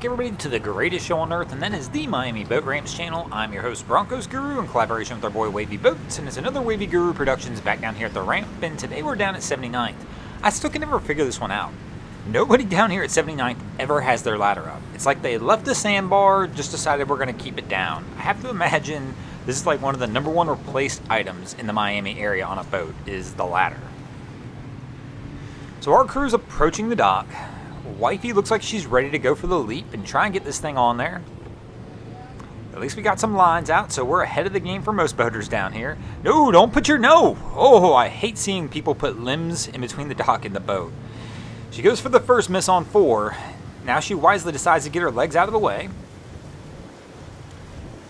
back, everybody, to the greatest show on earth, and that is the Miami Boat Ramps channel. I'm your host, Broncos Guru, in collaboration with our boy Wavy Boats, and it's another Wavy Guru Productions back down here at the ramp, and today we're down at 79th. I still can never figure this one out. Nobody down here at 79th ever has their ladder up. It's like they left the sandbar, just decided we're going to keep it down. I have to imagine this is like one of the number one replaced items in the Miami area on a boat, is the ladder. So our crew's approaching the dock. Wifey looks like she's ready to go for the leap and try and get this thing on there. At least we got some lines out, so we're ahead of the game for most boaters down here. No, don't put your no! Oh, I hate seeing people put limbs in between the dock and the boat. She goes for the first miss on 4. Now she wisely decides to get her legs out of the way.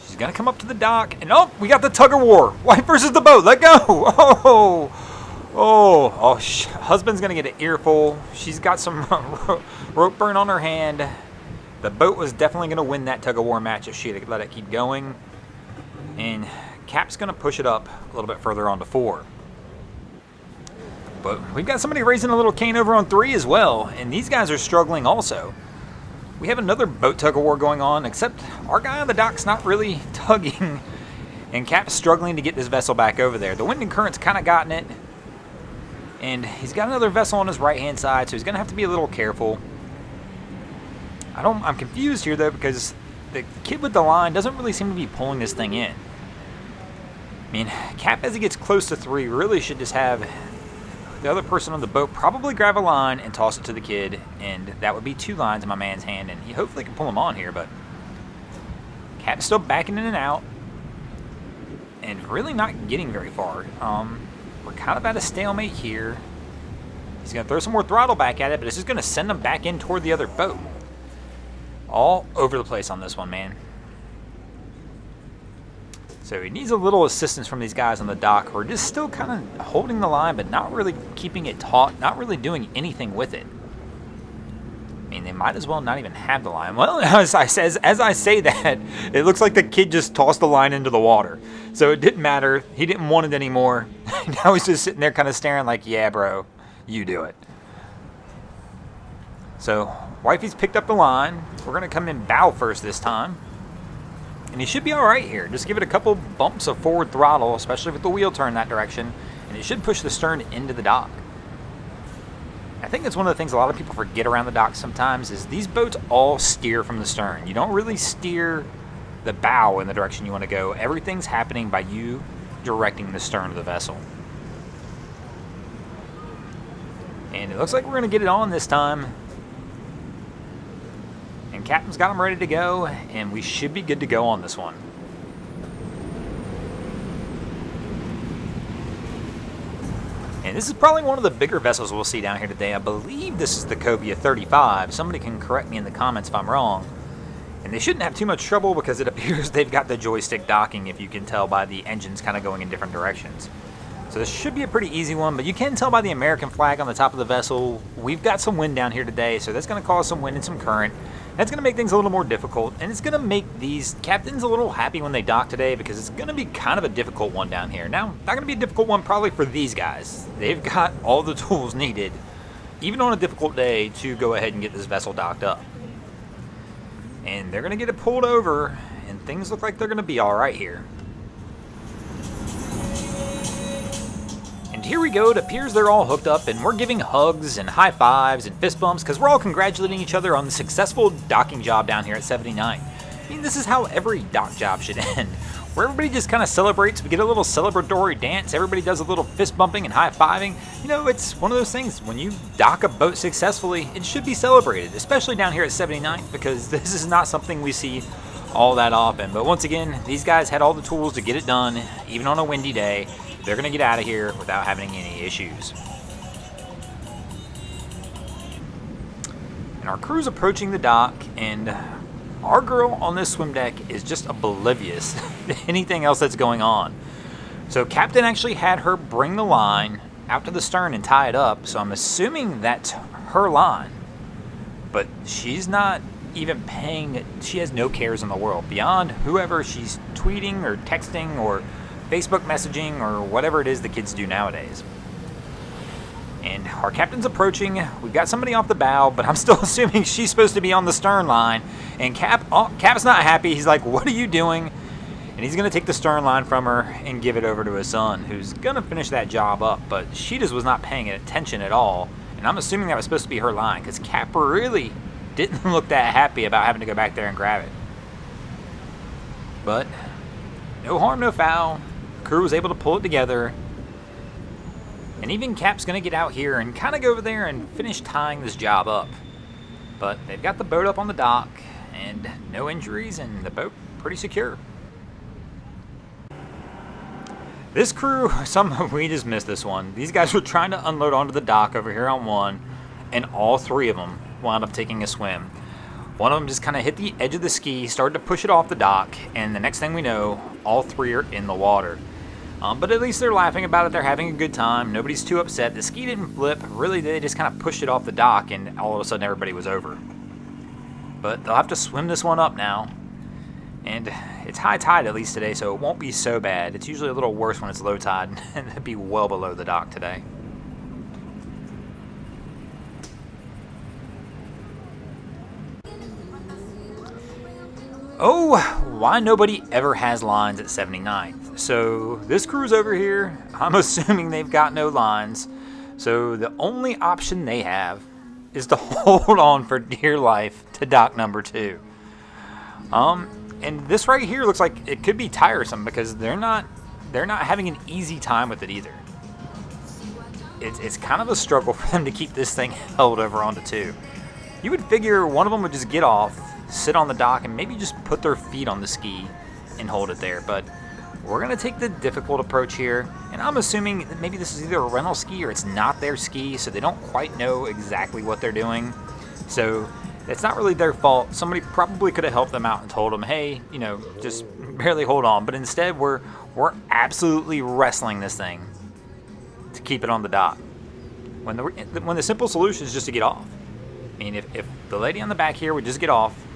She's gonna come up to the dock, and oh, we got the tug of war. Wife versus the boat, let go! Husband's gonna get an earful. She's got some rope burn on her hand. The boat was definitely gonna win that tug of war match if she had let it keep going. And Cap's gonna push it up a little bit further onto 4. But we've got somebody raising a little cane over on 3 as well, and these guys are struggling also. We have another boat tug of war going on, except our guy on the dock's not really tugging, and Cap's struggling to get this vessel back over there. The wind and current's kind of gotten it. And he's got another vessel on his right-hand side, so he's going to have to be a little careful. I'm confused here, though, because the kid with the line doesn't really seem to be pulling this thing in. I mean, Cap, as he gets close to 3, really should just have the other person on the boat probably grab a line and toss it to the kid, and that would be 2 lines in my man's hand, and he hopefully can pull them on here, but Cap's still backing in and out, and really not getting very far. We're kind of at a stalemate here. He's going to throw some more throttle back at it, but it's just going to send him back in toward the other boat. All over the place on this one, man. So he needs a little assistance from these guys on the dock who are just still kind of holding the line, but not really keeping it taut, not really doing anything with it. I mean, they might as well not even have the line. Well, as I say that, it looks like the kid just tossed the line into the water. So it didn't matter. He didn't want it anymore. Now he's just sitting there kind of staring like, yeah, bro, you do it. So Wifey's picked up the line. We're going to come in bow first this time. And he should be all right here. Just give it a couple bumps of forward throttle, especially with the wheel turn that direction, and it should push the stern into the dock. I think that's one of the things a lot of people forget around the dock sometimes is these boats all steer from the stern. You don't really steer the bow in the direction you want to go. Everything's happening by you directing the stern of the vessel. And it looks like we're going to get it on this time. And Captain's got them ready to go, and we should be good to go on this one. And this is probably one of the bigger vessels we'll see down here today. I believe this is the Cobia 35. Somebody can correct me in the comments if I'm wrong. And they shouldn't have too much trouble because it appears they've got the joystick docking, if you can tell by the engines kind of going in different directions. So this should be a pretty easy one, but you can tell by the American flag on the top of the vessel, we've got some wind down here today, so that's going to cause some wind and some current. That's going to make things a little more difficult, and it's going to make these captains a little happy when they dock today because it's going to be kind of a difficult one down here. Now, not going to be a difficult one probably for these guys. They've got all the tools needed, even on a difficult day, to go ahead and get this vessel docked up. And they're going to get it pulled over, and things look like they're going to be all right here. And here we go. It appears they're all hooked up, and we're giving hugs and high fives and fist bumps because we're all congratulating each other on the successful docking job down here at 79. I mean, this is how every dock job should end, where everybody just kind of celebrates. We get a little celebratory dance. Everybody does a little fist bumping and high fiving. You know, it's one of those things. When you dock a boat successfully, it should be celebrated, especially down here at 79, because this is not something we see all that often. But once again, these guys had all the tools to get it done, even on a windy day. They're going to get out of here without having any issues. And our crew's approaching the dock, and our girl on this swim deck is just oblivious to anything else that's going on. So Captain actually had her bring the line out to the stern and tie it up, so I'm assuming that's her line. But she's not even paying, she has no cares in the world beyond whoever she's tweeting or texting or Facebook messaging or whatever it is the kids do nowadays. And our captain's approaching. We've got somebody off the bow, but I'm still assuming she's supposed to be on the stern line. And Cap's not happy. He's like, what are you doing? And he's going to take the stern line from her and give it over to his son, who's going to finish that job up. But she just was not paying attention at all. And I'm assuming that was supposed to be her line, because Cap really didn't look that happy about having to go back there and grab it. But no harm, no foul. Crew was able to pull it together. And even Cap's going to get out here and kind of go over there and finish tying this job up. But they've got the boat up on the dock, and no injuries, and the boat pretty secure. This crew, we just missed this one. These guys were trying to unload onto the dock over here on one, and all three of them wound up taking a swim. One of them just kind of hit the edge of the ski, started to push it off the dock, and the next thing we know, all three are in the water. But at least they're laughing about it. They're having a good time. Nobody's too upset. The ski didn't flip. Really, they just kind of pushed it off the dock, and all of a sudden everybody was over. But they'll have to swim this one up now. And it's high tide at least today, so it won't be so bad. It's usually a little worse when it's low tide, and it'd be well below the dock today. Oh, why nobody ever has lines at 79th. So this crew's over here. I'm assuming they've got no lines. So the only option they have is to hold on for dear life to dock number 2. And this right here looks like it could be tiresome because they're not having an easy time with it either. It's kind of a struggle for them to keep this thing held over onto 2. You would figure one of them would just get off, sit on the dock, and maybe just put their feet on the ski and hold it there. But we're going to take the difficult approach here, and I'm assuming that maybe this is either a rental ski or it's not their ski, so they don't quite know exactly what they're doing. So it's not really their fault. Somebody probably could have helped them out and told them, hey, just barely hold on. But instead, we're absolutely wrestling this thing to keep it on the dock, when the simple solution is just to get off. I mean, if the lady on the back here would just get off,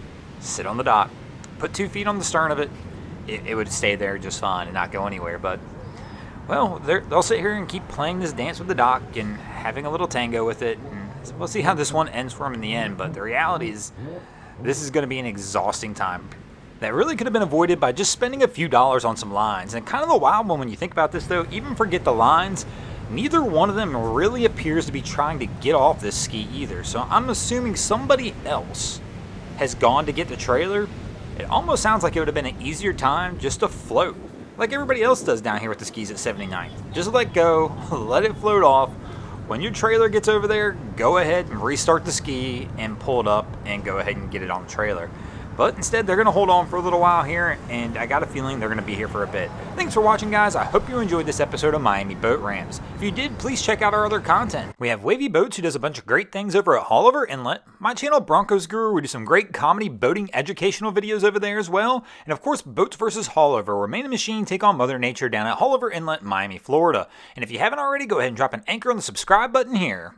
sit on the dock, put 2 feet on the stern of it, it would stay there just fine and not go anywhere. But, well, they'll sit here and keep playing this dance with the dock and having a little tango with it. And we'll see how this one ends for them in the end. But the reality is, this is going to be an exhausting time that really could have been avoided by just spending a few dollars on some lines. And kind of the wild one when you think about this, though, even forget the lines, neither one of them really appears to be trying to get off this ski either. So I'm assuming somebody else has gone to get the trailer. It almost sounds like it would have been an easier time just to float, like everybody else does down here with the skis at 79th. Just let go, let it float off. When your trailer gets over there, go ahead and restart the ski and pull it up and go ahead and get it on the trailer. But instead, they're going to hold on for a little while here, and I got a feeling they're going to be here for a bit. Thanks for watching, guys. I hope you enjoyed this episode of Miami Boat Rams. If you did, please check out our other content. We have Wavy Boats, who does a bunch of great things over at Haulover Inlet. My channel, Broncos Guru, we do some great comedy boating educational videos over there as well. And of course, Boats vs. Haulover, where man and machine take on Mother Nature down at Haulover Inlet, Miami, Florida. And if you haven't already, go ahead and drop an anchor on the subscribe button here.